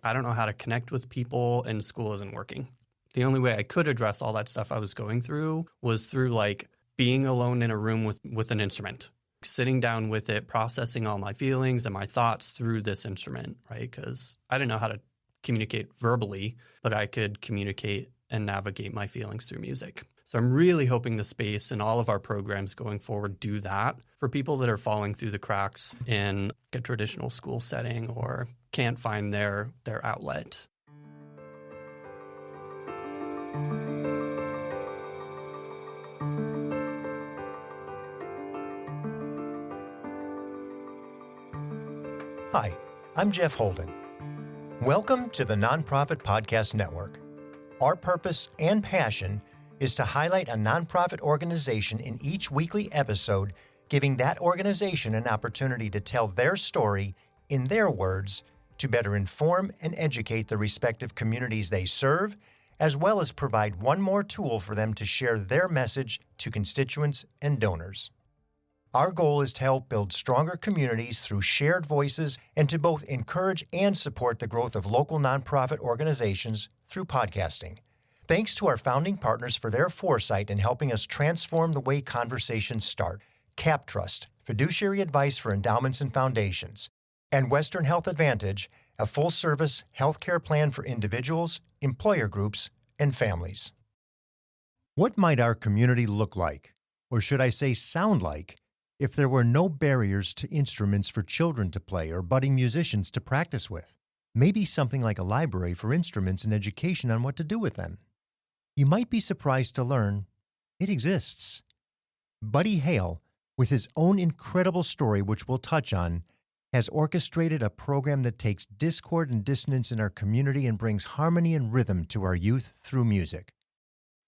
I don't know how to connect with people and school isn't working. The only way I could address all that stuff I was going through was through like being alone in a room with an instrument, sitting down with it, processing all my feelings and my thoughts through this instrument, right? Because I didn't know how to communicate verbally, but I could communicate and navigate my feelings through music. So I'm really hoping the space and all of our programs going forward do that for people that are falling through the cracks in a traditional school setting or can't find their outlet. Hi, I'm Jeff Holden. Welcome to the Nonprofit Podcast Network. Our purpose and passion is to highlight a nonprofit organization in each weekly episode, giving that organization an opportunity to tell their story in their words to better inform and educate the respective communities they serve, as well as provide one more tool for them to share their message to constituents and donors. Our goal is to help build stronger communities through shared voices and to both encourage and support the growth of local nonprofit organizations through podcasting. Thanks to our founding partners for their foresight in helping us transform the way conversations start. CapTrust, fiduciary advice for endowments and foundations, and Western Health Advantage, a full-service healthcare plan for individuals, employer groups, and families. What might our community look like, or should I say sound like, if there were no barriers to instruments for children to play or budding musicians to practice with? Maybe something like a library for instruments and education on what to do with them. You might be surprised to learn it exists. Buddy Hale, with his own incredible story, which we'll touch on, has orchestrated a program that takes discord and dissonance in our community and brings harmony and rhythm to our youth through music.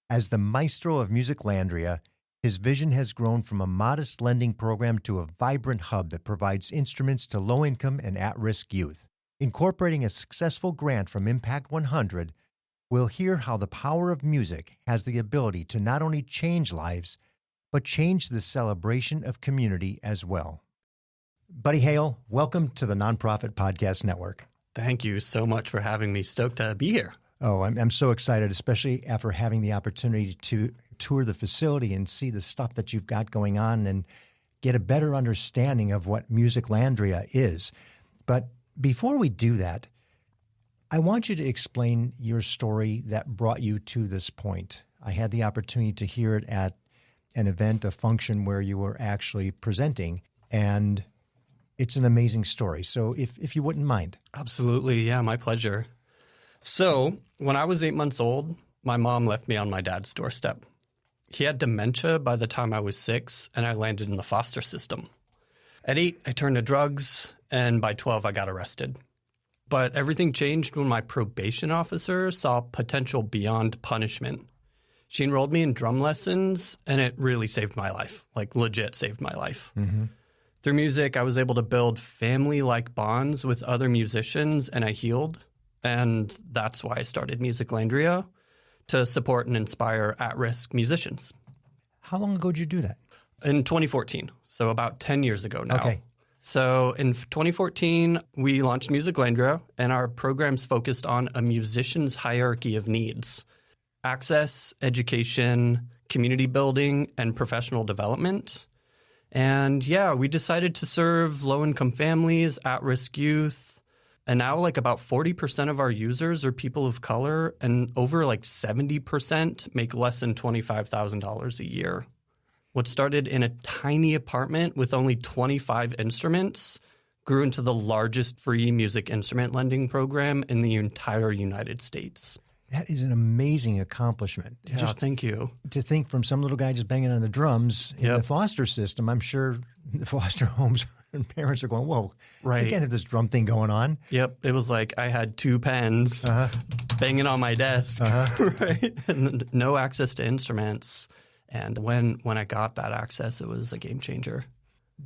As the maestro of Musiclandria, his vision has grown from a modest lending program to a vibrant hub that provides instruments to low-income and at-risk youth. Incorporating a successful grant from Impact 100, we'll hear how the power of music has the ability to not only change lives, but change the celebration of community as well. Buddy Hale, welcome to the Nonprofit Podcast Network. Thank you so much for having me. Stoked to be here. Oh, I'm so excited, especially after having the opportunity to tour the facility and see the stuff that you've got going on and get a better understanding of what Musiclandria is. But before we do that, I want you to explain your story that brought you to this point. I had the opportunity to hear it at an event, a function where you were actually presenting, and it's an amazing story. So if you wouldn't mind. Absolutely. Yeah, my pleasure. So when I was 8 months old, my mom left me on my dad's doorstep. He had dementia by the time I was 6, and I landed in the foster system. At 8, I turned to drugs, and by 12, I got arrested. But everything changed when my probation officer saw potential beyond punishment. She enrolled me in drum lessons, and it really saved my life, like legit saved my life. Mm-hmm. Through music, I was able to build family-like bonds with other musicians, and I healed. And that's why I started Musiclandria, to support and inspire at-risk musicians. How long ago did you do that? In 2014, so about 10 years ago now. Okay. So in 2014, we launched Musiclandria, and our programs focused on a musician's hierarchy of needs: access, education, community building, and professional development. And yeah, we decided to serve low-income families, at-risk youth, and now like about 40% of our users are people of color, and over like 70% make less than $25,000 a year. What started in a tiny apartment with only 25 instruments grew into the largest free music instrument lending program in the entire United States. That is an amazing accomplishment. Yeah, thank you. To think from some little guy just banging on the drums in the foster system, I'm sure the foster homes and parents are going, whoa, right. I can't have this drum thing going on. Yep. It was like I had 2 pens banging on my desk, right? And no access to instruments. And when I got that access, it was a game changer.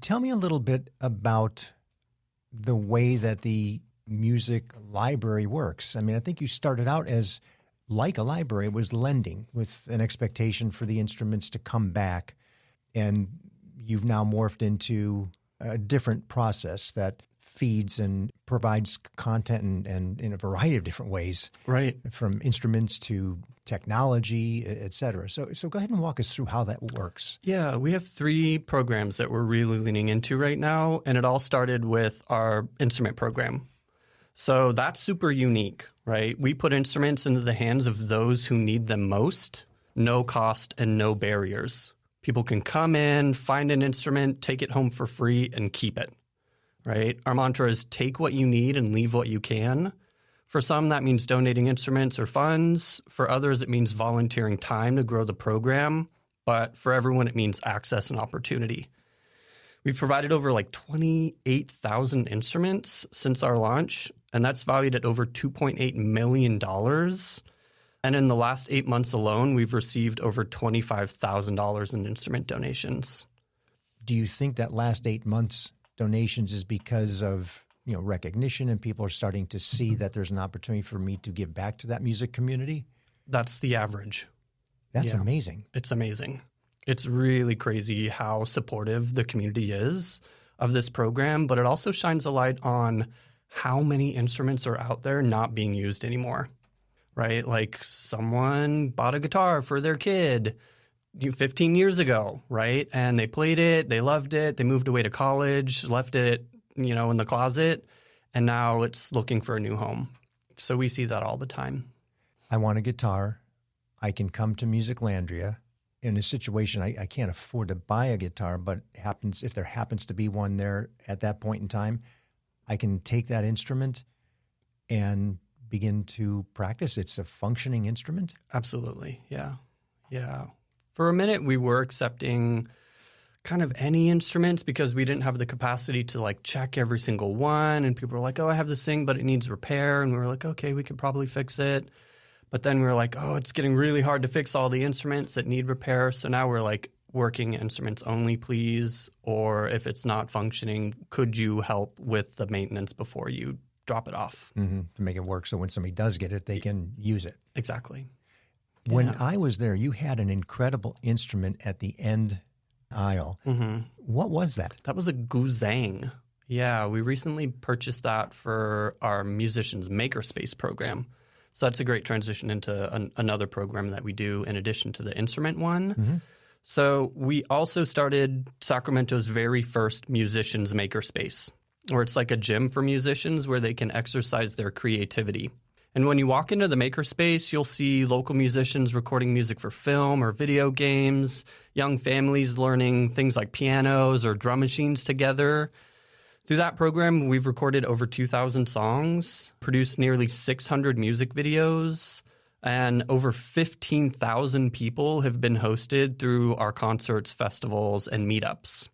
Tell me a little bit about the way that the music library works. I mean, I think you started out as like a library. It was lending with an expectation for the instruments to come back. And you've now morphed into a different process that feeds and provides content and in a variety of different ways, Right. from instruments to technology, et cetera. So go ahead and walk us through how that works. Yeah, we have 3 programs that we're really leaning into right now, and it all started with our instrument program. So that's super unique, right? We put instruments into the hands of those who need them most, no cost and no barriers. People can come in, find an instrument, take it home for free, and keep it, right? Our mantra is take what you need and leave what you can. For some, that means donating instruments or funds. For others, it means volunteering time to grow the program. But for everyone, it means access and opportunity. We've provided over 28,000 instruments since our launch, and that's valued at over $2.8 million. And in the last 8 months alone, we've received over $25,000 in instrument donations. Do you think that last 8 months donations is because of recognition and people are starting to see that there's an opportunity for me to give back to that music community? That's the average. That's amazing. It's amazing. It's really crazy how supportive the community is of this program, but it also shines a light on how many instruments are out there not being used anymore, right? Like someone bought a guitar for their kid 15 years ago, right? And they played it, they loved it, they moved away to college, left it, in the closet, and now it's looking for a new home. So we see that all the time. I want a guitar. I can come to Musiclandria. In a situation, I can't afford to buy a guitar, but if there happens to be one there at that point in time, I can take that instrument and begin to practice. It's a functioning instrument. Absolutely. Yeah. Yeah. For a minute, we were accepting kind of any instruments because we didn't have the capacity to check every single one. And people were like, oh, I have this thing, but it needs repair. And we were like, okay, we could probably fix it. But then we were like, oh, it's getting really hard to fix all the instruments that need repair. So now we're working instruments only, please. Or if it's not functioning, could you help with the maintenance before you drop it off? Mm-hmm. To make it work so when somebody does get it, they can use it. Exactly. When I was there, you had an incredible instrument at the end aisle. Mm-hmm. What was that? That was a guzheng. Yeah, we recently purchased that for our musicians makerspace program. So that's a great transition into another program that we do in addition to the instrument one. Mm-hmm. So we also started Sacramento's very first musicians makerspace, where it's like a gym for musicians where they can exercise their creativity. And when you walk into the makerspace, you'll see local musicians recording music for film or video games, young families learning things like pianos or drum machines together. Through that program, we've recorded over 2,000 songs, produced nearly 600 music videos, and over 15,000 people have been hosted through our concerts, festivals, and meetups.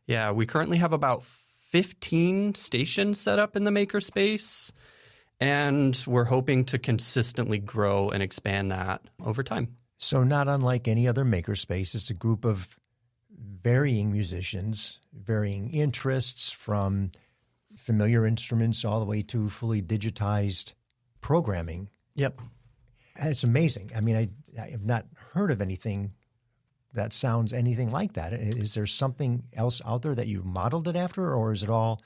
Yeah, we currently have about 15 stations set up in the makerspace, and we're hoping to consistently grow and expand that over time. So not unlike any other makerspace, it's a group of varying musicians, varying interests, from familiar instruments all the way to fully digitized programming. Yep. It's amazing. I mean, I have not heard of anything that sounds anything like that. Is there something else out there that you modeled it after, or is it all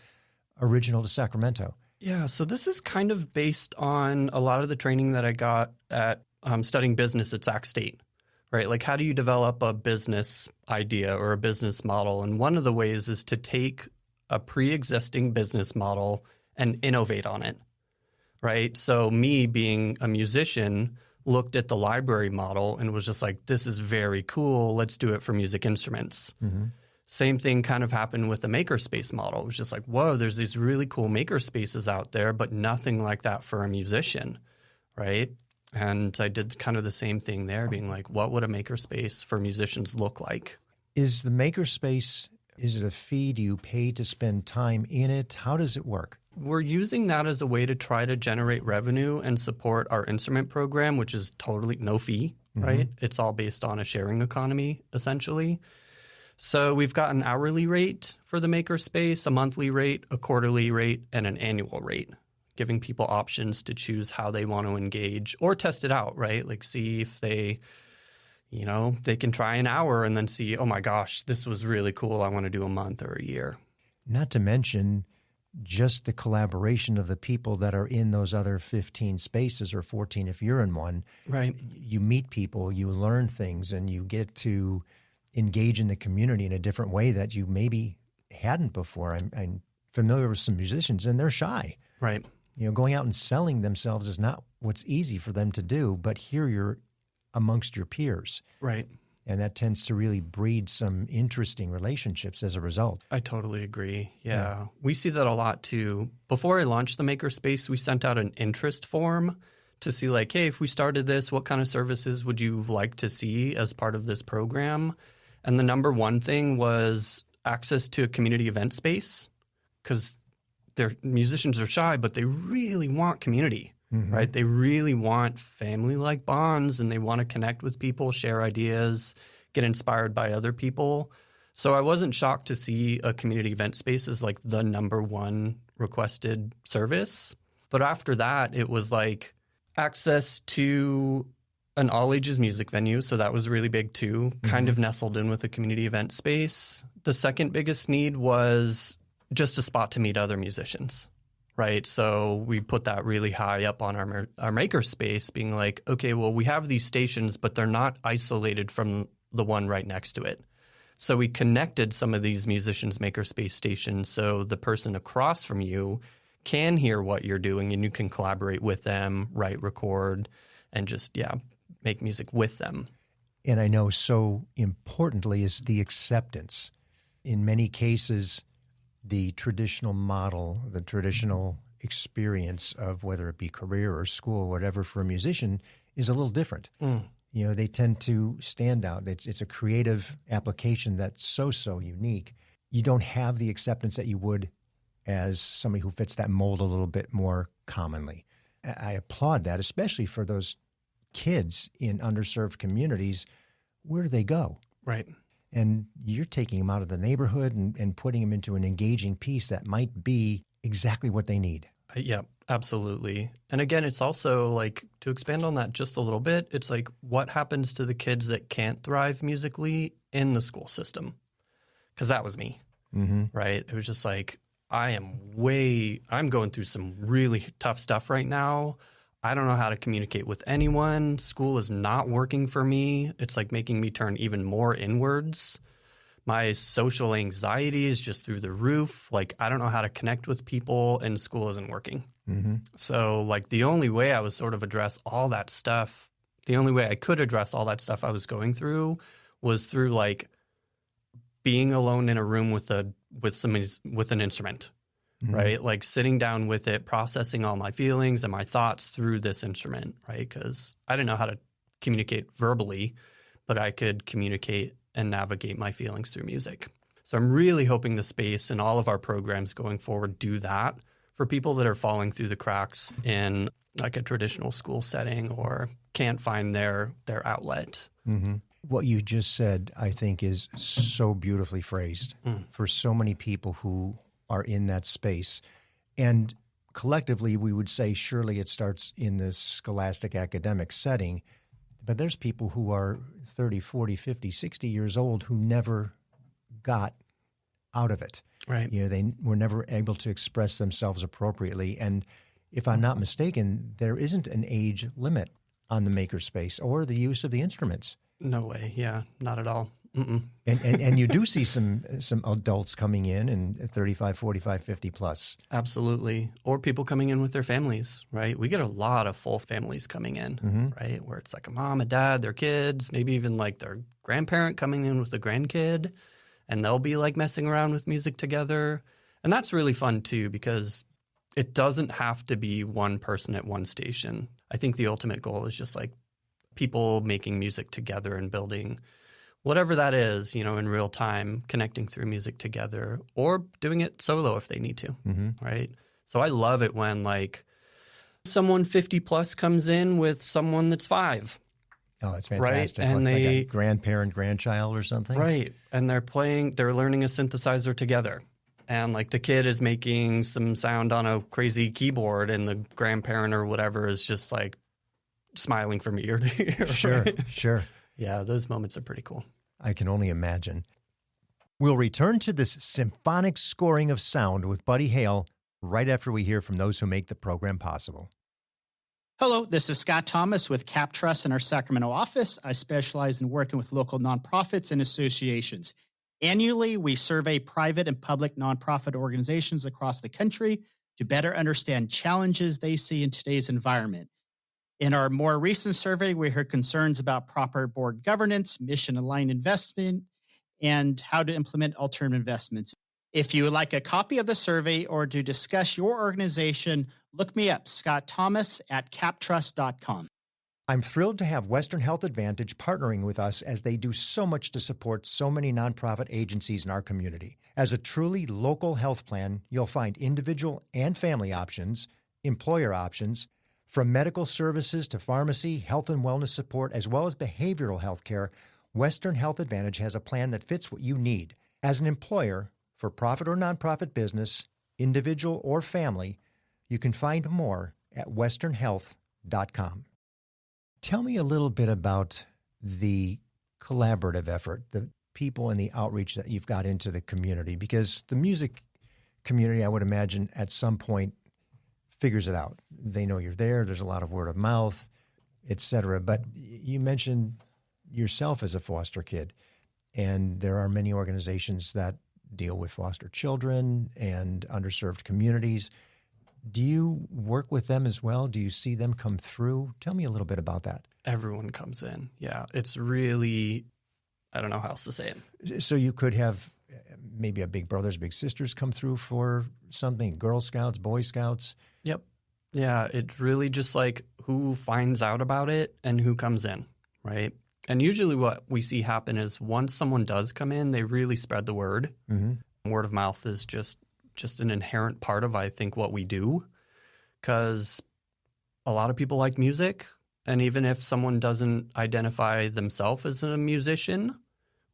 original to Sacramento? Yeah, so this is kind of based on a lot of the training that I got at studying business at Sac State, right? Like, how do you develop a business idea or a business model? And one of the ways is to take a pre-existing business model and innovate on it, right? So me being a musician looked at the library model and was just like, this is very cool. Let's do it for music instruments. Mm-hmm. Same thing kind of happened with the makerspace model. It was just like, whoa, there's these really cool makerspaces out there, but nothing like that for a musician, right? And I did kind of the same thing there, being like, what would a makerspace for musicians look like? Is the makerspace, is it a fee? Do you pay to spend time in it? How does it work? We're using that as a way to try to generate revenue and support our instrument program, which is totally no fee, right? Mm-hmm. It's all based on a sharing economy, essentially. So we've got an hourly rate for the makerspace, a monthly rate, a quarterly rate, and an annual rate, giving people options to choose how they want to engage or test it out, right? Like see if they, they can try an hour and then see, oh my gosh, this was really cool. I want to do a month or a year. Not to mention just the collaboration of the people that are in those other 15 spaces, or 14 if you're in one. Right. You meet people, you learn things, and you get to engage in the community in a different way that you maybe hadn't before. I'm familiar with some musicians, and they're shy. Right. Going out and selling themselves is not what's easy for them to do, but here you're amongst your peers. Right. And that tends to really breed some interesting relationships as a result. I totally agree. Yeah. We see that a lot too. Before I launched the Makerspace, we sent out an interest form to see like, hey, if we started this, what kind of services would you like to see as part of this program? And the number one thing was access to a community event space, because their musicians are shy, but they really want community, right? They really want family-like bonds, and they want to connect with people, share ideas, get inspired by other people. So I wasn't shocked to see a community event space as like the number one requested service. But after that, it was like access to an all-ages music venue. So that was really big too, kind of nestled in with a community event space. The second biggest need was just a spot to meet other musicians, right? So we put that really high up on our makerspace, being like, okay, well, we have these stations, but they're not isolated from the one right next to it. So we connected some of these musicians' makerspace stations so the person across from you can hear what you're doing, and you can collaborate with them, write, record, and just, make music with them. And I know so importantly is the acceptance. In many cases, the traditional model, the traditional experience of whether it be career or school, whatever, for a musician is a little different. They tend to stand out. It's a creative application that's so unique. You don't have the acceptance that you would as somebody who fits that mold a little bit more commonly. I applaud that, especially for those kids in underserved communities. Where do they go? Right. And you're taking them out of the neighborhood and putting them into an engaging piece that might be exactly what they need. Yeah, absolutely. And again, it's also like, to expand on that just a little bit, it's like, what happens to the kids that can't thrive musically in the school system? Because that was me, right? It was just like, I'm going through some really tough stuff right now. I don't know how to communicate with anyone. School is not working for me. It's like making me turn even more inwards. My social anxiety is just through the roof. Like, I don't know how to connect with people, and school isn't working. So like the only way I was sort of address all that stuff, the only way I could address all that stuff I was going through was through like being alone in a room with an instrument. Right? Like sitting down with it, processing all my feelings and my thoughts through this instrument, right? Because I didn't know how to communicate verbally, but I could communicate and navigate my feelings through music. So I'm really hoping the space and all of our programs going forward do that for people that are falling through the cracks in like a traditional school setting or can't find their outlet. What you just said, I think, is so beautifully phrased for so many people who are in that space. And collectively, we would say surely it starts in this scholastic academic setting, but there's people who are 30, 40, 50, 60 years old who never got out of it. Right. They were never able to express themselves appropriately. And if I'm not mistaken, there isn't an age limit on the makerspace or the use of the instruments. No way. Yeah, not at all. And you do see some adults coming in and 35, 45, 50 plus. Absolutely. Or people coming in with their families, right? We get a lot of full families coming in, right? Where it's like a mom, a dad, their kids, maybe even like their grandparent coming in with a grandkid, and they'll be like messing around with music together. And that's really fun too, because it doesn't have to be one person at one station. I think the ultimate goal is just like people making music together and building whatever that is, in real time, connecting through music together or doing it solo if they need to, right? So I love it when like someone 50 plus comes in with someone that's 5. Oh, that's fantastic. Right? And like they a grandparent, grandchild or something? Right. And they're learning a synthesizer together. And like the kid is making some sound on a crazy keyboard and the grandparent or whatever is just like smiling from ear to ear. Sure, right? sure. Yeah, those moments are pretty cool. I can only imagine. We'll return to this symphonic scoring of sound with Buddy Hale right after we hear from those who make the program possible. Hello, this is Scott Thomas with Cap Trust in our Sacramento office. I specialize in working with local nonprofits and associations. Annually, we survey private and public nonprofit organizations across the country to better understand challenges they see in today's environment. In our more recent survey, we heard concerns about proper board governance, mission-aligned investment, and how to implement alternative investments. If you would like a copy of the survey or to discuss your organization, look me up, Scott Thomas at captrust.com. I'm thrilled to have Western Health Advantage partnering with us as they do so much to support so many nonprofit agencies in our community. As a truly local health plan, you'll find individual and family options, employer options, from medical services to pharmacy, health and wellness support, as well as behavioral health care. Western Health Advantage has a plan that fits what you need. As an employer, for profit or nonprofit business, individual or family, you can find more at westernhealth.com. Tell me a little bit about the collaborative effort, the people and the outreach that you've got into the community, because the music community, I would imagine, at some point figures it out. They know you're there. There's a lot of word of mouth, et cetera. But you mentioned yourself as a foster kid, and there are many organizations that deal with foster children and underserved communities. Do you work with them as well? Do you see them come through? Tell me a little bit about that. Everyone comes in. Yeah, it's really, I don't know how else to say it. So you could have maybe a Big Brothers, Big Sisters come through for something, Girl Scouts, Boy Scouts. Yep. Yeah, it's really just like who finds out about it and who comes in, right? And usually what we see happen is once someone does come in, they really spread the word. Mm-hmm. Word of mouth is just an inherent part of, I think, what we do, because a lot of people like music. And even if someone doesn't identify themselves as a musician,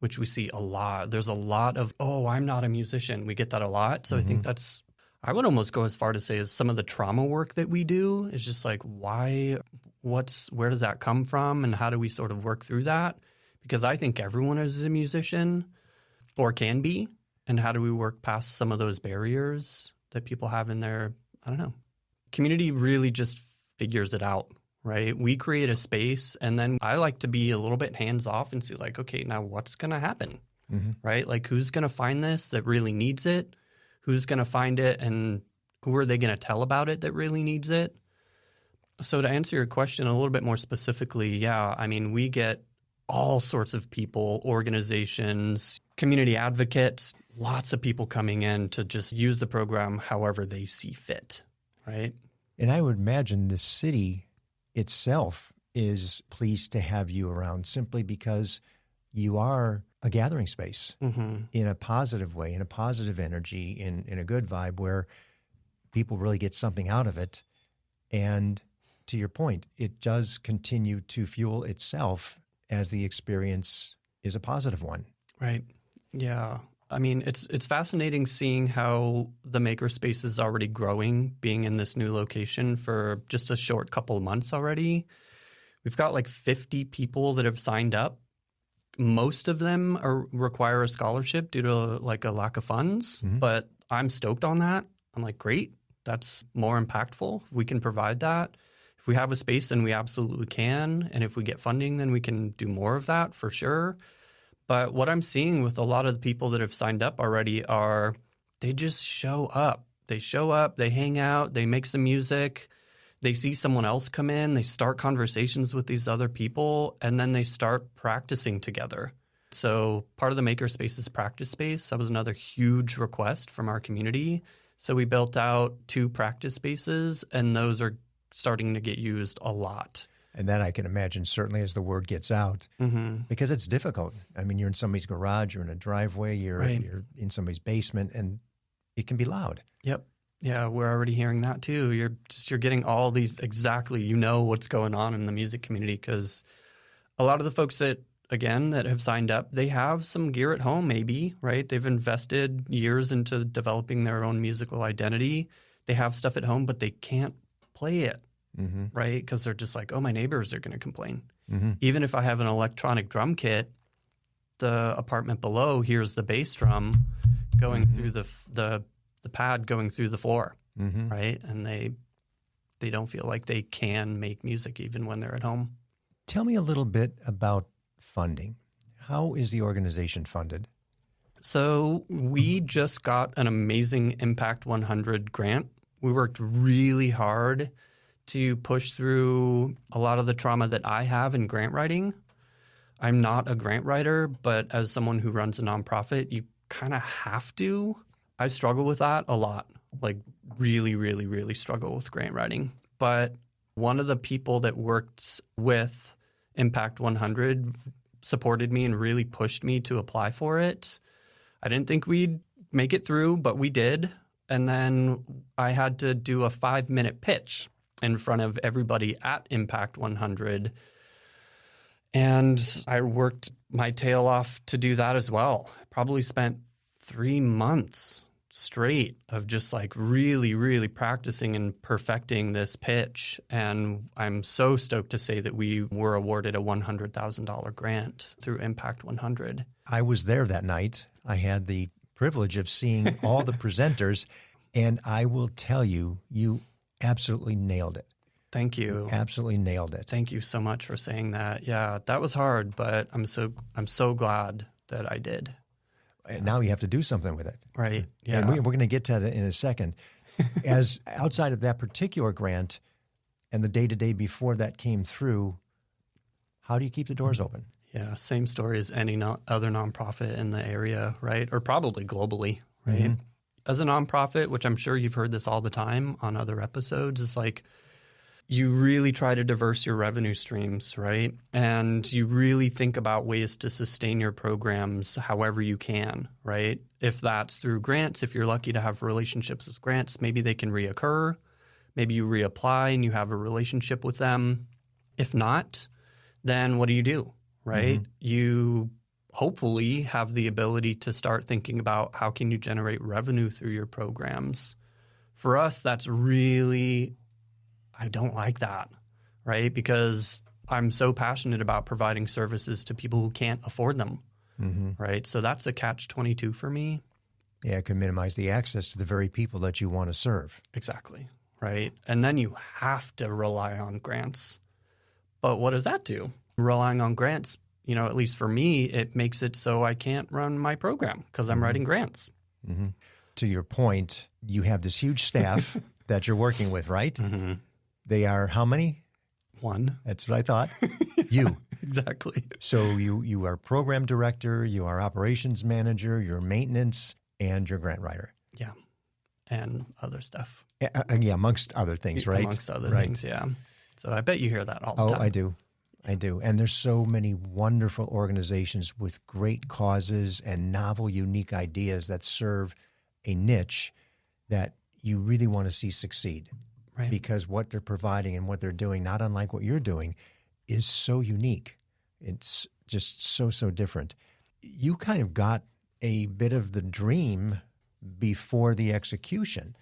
which we see a lot, there's a lot of, oh, I'm not a musician. We get that a lot. So I think that's, I would almost go as far to say is some of the trauma work that we do is just like, where does that come from? And how do we sort of work through that? Because I think everyone is a musician or can be. And how do we work past some of those barriers that people have in their, I don't know, community really just figures it out, right? We create a space, and then I like to be a little bit hands off and see like, okay, now what's going to happen, right? Like who's going to find this that really needs it? Who's going to find it, and who are they going to tell about it that really needs it? So to answer your question a little bit more specifically, yeah, I mean, we get all sorts of people, organizations, community advocates, lots of people coming in to just use the program however they see fit, right? And I would imagine the city itself is pleased to have you around simply because you are a gathering space in a positive way, in a positive energy, in a good vibe where people really get something out of it. And to your point, it does continue to fuel itself as the experience is a positive one. Right. Yeah. I mean, it's fascinating seeing how the makerspace is already growing, being in this new location for just a short couple of months already. We've got like 50 people that have signed up. Most of them require a scholarship due to like a lack of funds, but I'm stoked on that. I'm like, great, that's more impactful. If we can provide that. If we have a space, then we absolutely can. And if we get funding, then we can do more of that for sure. But what I'm seeing with a lot of the people that have signed up already are they just show up. They show up, they hang out, they make some music, they see someone else come in, they start conversations with these other people, and then they start practicing together. So part of the makerspace is practice space. That was another huge request from our community. So we built out 2 practice spaces, and those are starting to get used a lot. And that I can imagine certainly as the word gets out, because it's difficult. I mean, you're in somebody's garage, you're in a driveway, you're in somebody's basement, and it can be loud. Yep. Yeah, we're already hearing that too. You're getting all these exactly, you know what's going on in the music community, because a lot of the folks that have signed up, they have some gear at home maybe, right? They've invested years into developing their own musical identity. They have stuff at home, but they can't play it. Right? Because they're just like, oh, my neighbors are going to complain. Even if I have an electronic drum kit, the apartment below hears the bass drum going through the pad going through the floor. right? And they don't feel like they can make music even when they're at home. Tell me a little bit about funding. How is the organization funded? So we just got an amazing Impact 100 grant. We worked really hard to push through a lot of the trauma that I have in grant writing. I'm not a grant writer, but as someone who runs a nonprofit, you kind of have to. I struggle with that a lot, like really, really, really struggle with grant writing. But one of the people that worked with Impact 100 supported me and really pushed me to apply for it. I didn't think we'd make it through, but we did. And then I had to do a 5-minute pitch in front of everybody at Impact 100. And I worked my tail off to do that as well. Probably spent 3 months straight of just like really, really practicing and perfecting this pitch. And I'm so stoked to say that we were awarded a $100,000 grant through Impact 100. I was there that night. I had the privilege of seeing all the presenters, and I will tell you, you absolutely nailed it. Thank you. Absolutely nailed it. Thank you so much for saying that. Yeah, that was hard, but I'm so glad that I did. And now you have to do something with it. Right. Yeah. And we're going to get to that in a second. As outside of that particular grant and the day-to-day before that came through, how do you keep the doors open? Yeah, same story as any other nonprofit in the area, right? Or probably globally, right? Mm-hmm. As a nonprofit, which I'm sure you've heard this all the time on other episodes, is like you really try to diverse your revenue streams, right? And you really think about ways to sustain your programs however you can, right? If that's through grants, if you're lucky to have relationships with grants, maybe they can reoccur. Maybe you reapply and you have a relationship with them. If not, then what do? Right? Mm-hmm. You hopefully have the ability to start thinking about how can you generate revenue through your programs. For us, that's really, I don't like that, right? Because I'm so passionate about providing services to people who can't afford them, right? So that's a catch-22 for me. Yeah, it can minimize the access to the very people that you want to serve. Exactly, right? And then you have to rely on grants. But what does that do? Relying on grants, at least for me, it makes it so I can't run my program because I'm writing grants. Mm-hmm. To your point, you have this huge staff that you're working with, right? Mm-hmm. They are how many? 1. That's what I thought. You. Exactly. So you are program director, you are operations manager, you're maintenance, and you're grant writer. Yeah. And other stuff. Yeah, amongst other things, right? Amongst other things, yeah. So I bet you hear that all the time. Oh, I do. And there's so many wonderful organizations with great causes and novel, unique ideas that serve a niche that you really want to see succeed. Right. Because what they're providing and what they're doing, not unlike what you're doing, is so unique. It's just so different. You kind of got a bit of the dream before the execution.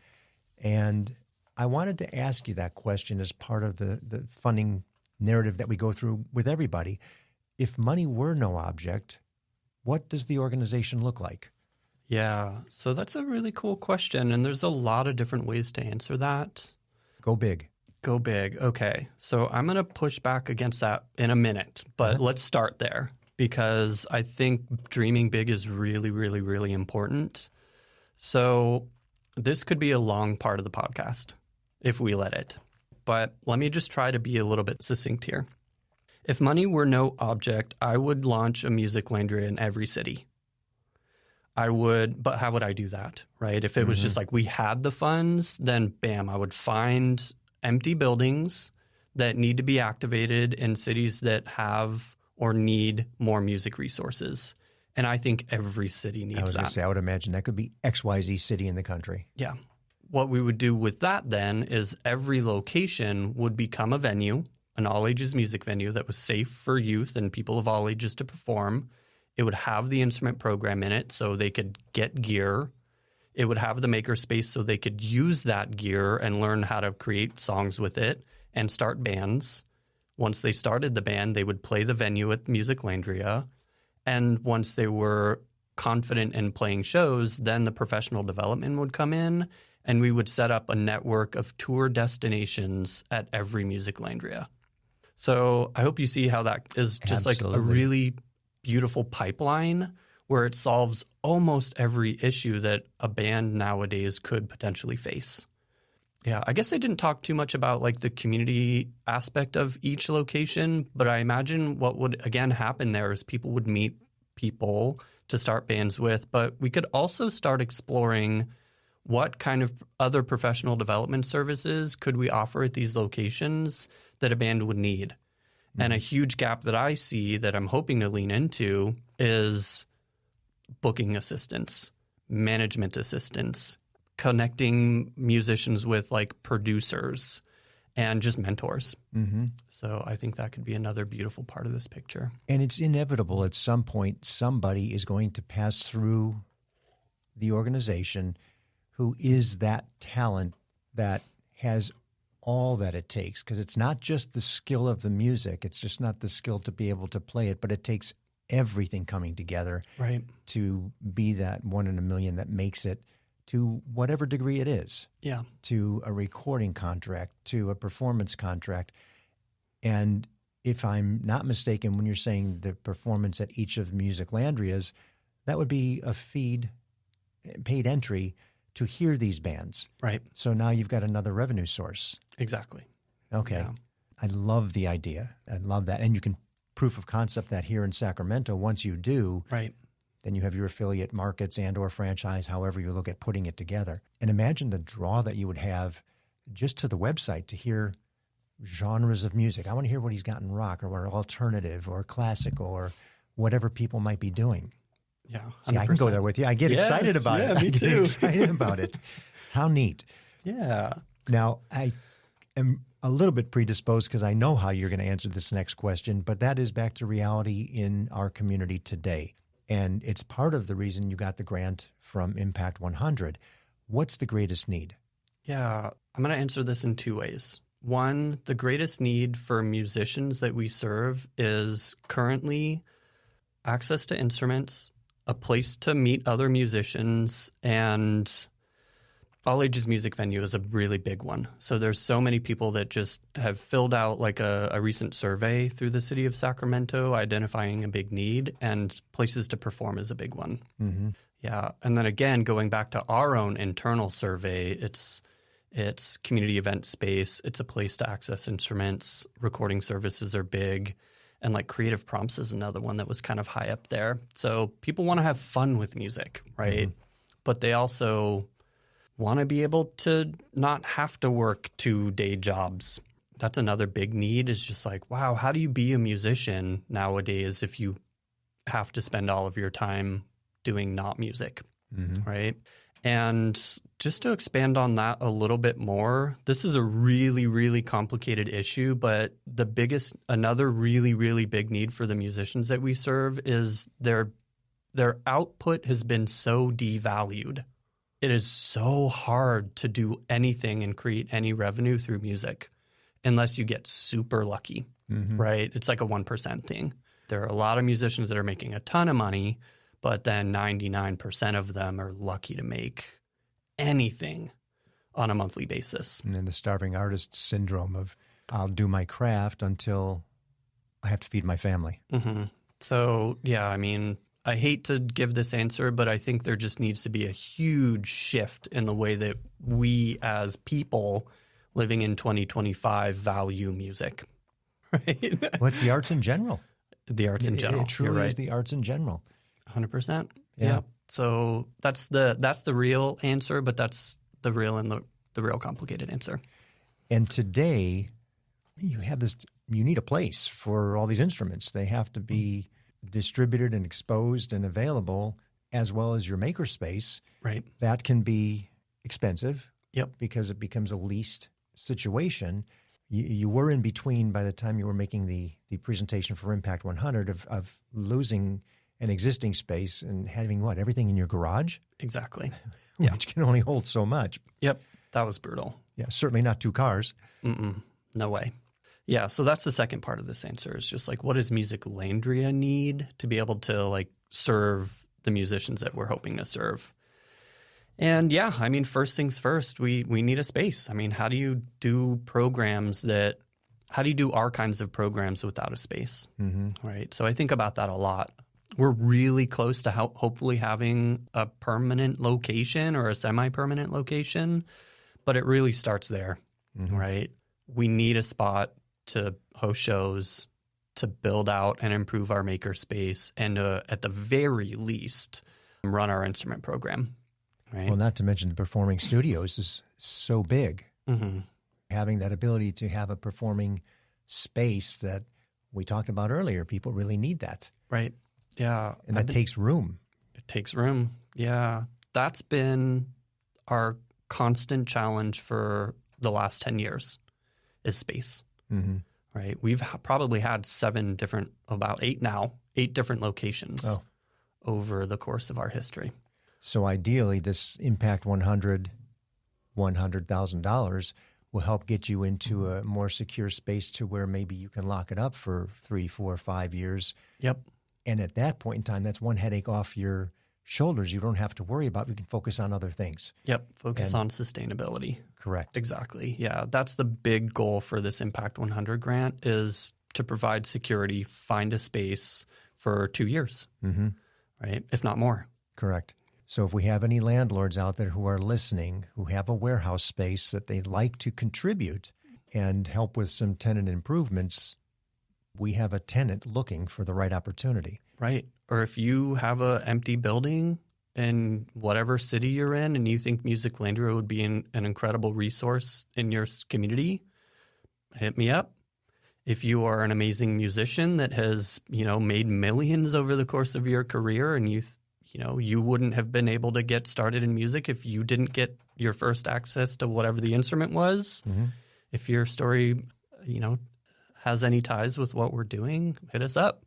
And I wanted to ask you that question as part of the funding narrative that we go through with everybody. If money were no object, what does the organization look like? Yeah, so that's a really cool question, and there's a lot of different ways to answer that. Go big. Go big. Okay, so I'm going to push back against that in a minute, but let's start there because I think dreaming big is really, really, really important. So this could be a long part of the podcast if we let it. But let me just try to be a little bit succinct here. If money were no object, I would launch a Musiclandria in every city. I would, but how would I do that, right? If it was just like we had the funds, then bam, I would find empty buildings that need to be activated in cities that have or need more music resources. And I think every city needs that. I was going to say, I would imagine that could be XYZ city in the country. Yeah. What we would do with that then is every location would become a venue, an all-ages music venue that was safe for youth and people of all ages to perform. It would have the instrument program in it so they could get gear. It would have the makerspace so they could use that gear and learn how to create songs with it and start bands. Once they started the band, they would play the venue at Musiclandria. And once they were confident in playing shows, then the professional development would come in. and we would set up a network of tour destinations at every Musiclandria. So I hope you see how that is just Absolutely. like a really beautiful pipeline where it solves almost every issue that a band nowadays could potentially face. Yeah, I guess I didn't talk too much about like the community aspect of each location, but I imagine what would again happen there is people would meet people to start bands with, but we could also start exploring what kind of other professional development services could we offer at these locations that a band would need. Mm-hmm. And a huge gap that I see that I'm hoping to lean into is booking assistance, management assistance, connecting musicians with like producers and just mentors. Mm-hmm. So I think that could be another beautiful part of this picture. And it's inevitable at some point somebody is going to pass through the organization who is that talent that has all that it takes. Because it's not just the skill of the music. It's just not the skill to be able to play it, but it takes everything coming together to be that one in a million that makes it to whatever degree it is. Yeah. To a recording contract, to a performance contract. And if I'm not mistaken, when you're saying the performance at each of the Musiclandrias, that would be a paid entry to hear these bands. Right. So now you've got another revenue source. Exactly. Okay. Yeah. I love the idea. I love that. And you can proof of concept that here in Sacramento. Once you do, then you have your affiliate markets and or franchise, however you look at putting it together. And imagine the draw that you would have just to the website to hear genres of music. I want to hear what he's got in rock or alternative or classic or whatever people might be doing. Yeah. 100%. See, I can go there with you. I get excited about it. Me too. I get excited about it. How neat. Yeah. Now, I am a little bit predisposed because I know how you're going to answer this next question, but that is back to reality in our community today. And it's part of the reason you got the grant from Impact 100. What's the greatest need? Yeah, I'm going to answer this in two ways. One, the greatest need for musicians that we serve is currently access to instruments, a place to meet other musicians, and all ages music venue is a really big one. So there's so many people that just have filled out like a recent survey through the city of Sacramento identifying a big need, and places to perform is a big one. Mm-hmm. Yeah. And then again, going back to our own internal survey, it's community event space. It's a place to access instruments. Recording services are big. And like creative prompts is another one that was kind of high up there. So people want to have fun with music, right? Mm-hmm. But they also want to be able to not have to work 2 day jobs. That's another big need, is just like, wow, how do you be a musician nowadays if you have to spend all of your time doing not music, right? And just to expand on that a little bit more, this is a really, really complicated issue, but another really, really big need for the musicians that we serve is their output has been so devalued. It is so hard to do anything and create any revenue through music unless you get super lucky, right? It's like a 1% thing. There are a lot of musicians that are making a ton of money, but then 99% of them are lucky to make anything on a monthly basis. And then the starving artist syndrome of I'll do my craft until I have to feed my family. Mm-hmm. So, yeah, I mean, I hate to give this answer, but I think there just needs to be a huge shift in the way that we as people living in 2025 value music. Right? Well, it's the arts in general. The arts in general. It truly is the arts in general. 100%. Yeah. So that's the real answer, but that's the real and the real complicated answer. And today you need a place for all these instruments. They have to be distributed and exposed and available, as well as your makerspace. Right. That can be expensive. Yep. Because it becomes a leased situation. You were in between by the time you were making the presentation for Impact 100 of losing an existing space and having everything in your garage? Exactly. Which can only hold so much. Yep. That was brutal. Yeah. Certainly not 2 cars. No way. Yeah, so that's the second part of this answer, is just like, what does Musiclandria need to be able to like serve the musicians that we're hoping to serve? And yeah, I mean, first things first, we need a space. I mean, how do you do our kinds of programs without a space, right? So I think about that a lot. We're really close to hopefully having a permanent location or a semi-permanent location, but it really starts there, right? We need a spot to host shows, to build out and improve our makerspace, and at the very least, run our instrument program. Right. Well, not to mention the performing studios is so big. Having that ability to have a performing space that we talked about earlier, people really need that. Right. Yeah. And that takes room. It takes room. Yeah. That's been our constant challenge for the last 10 years is space. Right. We've probably had about eight different locations over the course of our history. So ideally, this Impact 100, $100,000 will help get you into a more secure space to where maybe you can lock it up for 3, 4, 5 years. Yep. And at that point in time, that's one headache off your shoulders you don't have to worry about. You can focus on other things. Yep. Focus on sustainability. Correct. Exactly. Yeah. That's the big goal for this Impact 100 grant is to provide security, find a space for 2 years, right? If not more. Correct. So if we have any landlords out there who are listening, who have a warehouse space that they'd like to contribute and help with some tenant improvements, we have a tenant looking for the right opportunity. Right. Or if you have an empty building in whatever city you're in and you think Musiclandria would be an incredible resource in your community, hit me up. If you are an amazing musician that has, made millions over the course of your career and you wouldn't have been able to get started in music if you didn't get your first access to whatever the instrument was. If your story, has any ties with what we're doing, hit us up,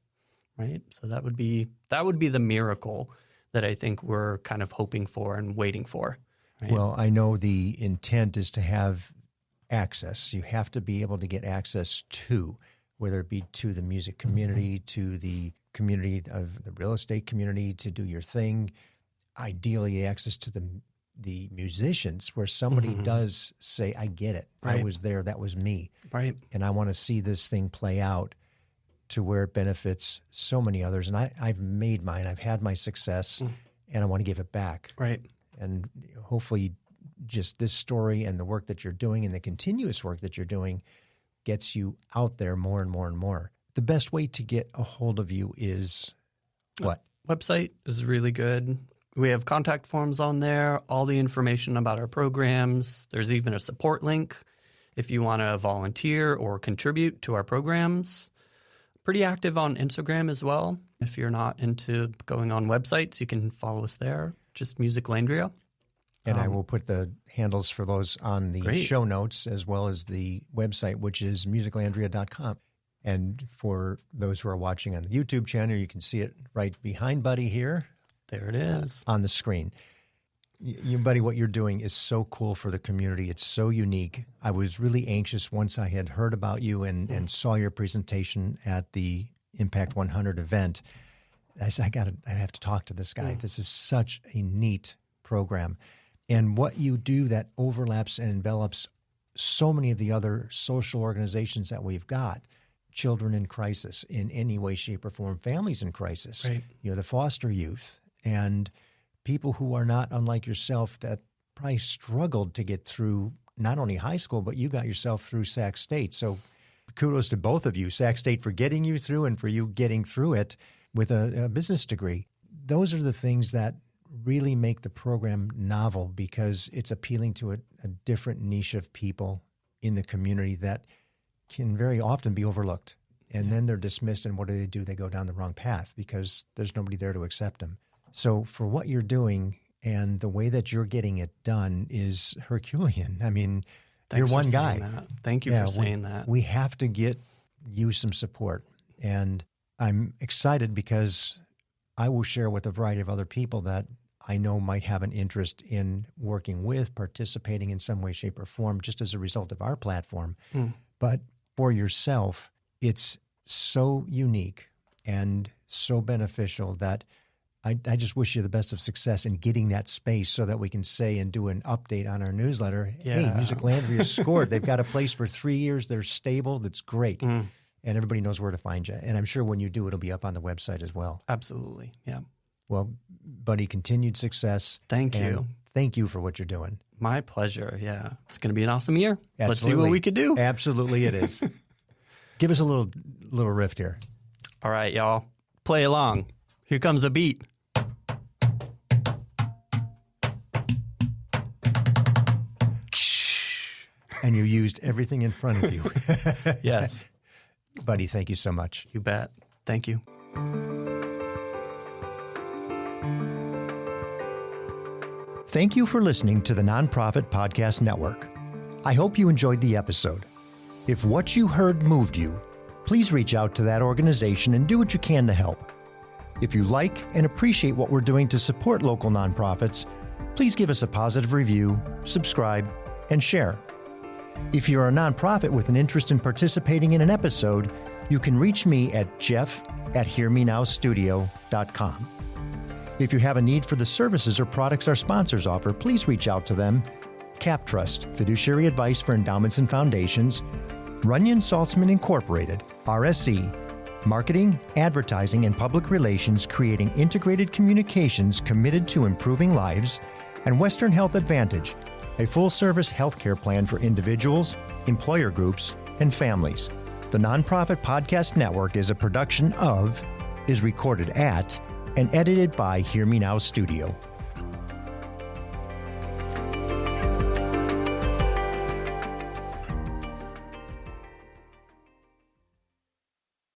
right? So that would be the miracle that I think we're kind of hoping for and waiting for. Right? Well, I know the intent is to have access. You have to be able to get access to, whether it be to the music community, to the community of the real estate community, to do your thing. Ideally, access to the musicians where somebody does say, I get it. Right. I was there. That was me. Right. And I want to see this thing play out to where it benefits so many others. And I've made mine. I've had my success, and I want to give it back. Right. And hopefully just this story and the work that you're doing and the continuous work that you're doing gets you out there more and more and more. The best way to get a hold of you is what? Website is really good. We have contact forms on there, all the information about our programs. There's even a support link if you want to volunteer or contribute to our programs. Pretty active on Instagram as well. If you're not into going on websites, you can follow us there, just Musiclandria. And I will put the handles for those on the show notes as well as the website, which is musiclandria.com. And for those who are watching on the YouTube channel, you can see it right behind Buddy here. There it is. On the screen. Buddy, what you're doing is so cool for the community. It's so unique. I was really anxious once I had heard about you and saw your presentation at the Impact 100 event. I said, I have to talk to this guy. This is such a neat program. And what you do that overlaps and envelops so many of the other social organizations that we've got. Children in crisis in any way, shape, or form, families in crisis, right. The foster youth, and people who are not unlike yourself that probably struggled to get through not only high school, but you got yourself through Sac State. So kudos to both of you, Sac State for getting you through and for you getting through it with a business degree. Those are the things that really make the program novel because it's appealing to a different niche of people in the community that can very often be overlooked. And then they're dismissed, and what do? They go down the wrong path because there's nobody there to accept them. So for what you're doing and the way that you're getting it done is Herculean. I mean, you're one guy. Thank you for saying that. We have to get you some support. And I'm excited because I will share with a variety of other people that I know might have an interest in working with, participating in some way, shape, or form, just as a result of our platform. But for yourself, it's so unique and so beneficial that I just wish you the best of success in getting that space so that we can say and do an update on our newsletter. Hey, Musiclandria scored. They've got a place for 3 years. They're stable. That's great. And everybody knows where to find you. And I'm sure when you do, it'll be up on the website as well. Absolutely. Yeah. Well, Buddy, continued success. Thank you. Thank you for what you're doing. My pleasure. Yeah. It's going to be an awesome year. Absolutely. Let's see what we could do. Absolutely it is. Give us a little riff here. All right, y'all. Play along. Here comes a beat. And you used everything in front of you. Yes. Buddy, thank you so much. You bet. Thank you. Thank you for listening to the Nonprofit Podcast Network. I hope you enjoyed the episode. If what you heard moved you, please reach out to that organization and do what you can to help. If you like and appreciate what we're doing to support local nonprofits, please give us a positive review, subscribe, and share. If you're a nonprofit with an interest in participating in an episode, you can reach me at jeff@hearmenowstudio.com. If you have a need for the services or products our sponsors offer, please reach out to them. CapTrust, fiduciary advice for endowments and foundations. Runyon Saltzman Incorporated, RSE, marketing, advertising, and public relations, creating integrated communications committed to improving lives. And Western Health Advantage, a full-service healthcare plan for individuals, employer groups, and families. The Nonprofit Podcast Network is a production of, is recorded at, and edited by Hear Me Now Studio.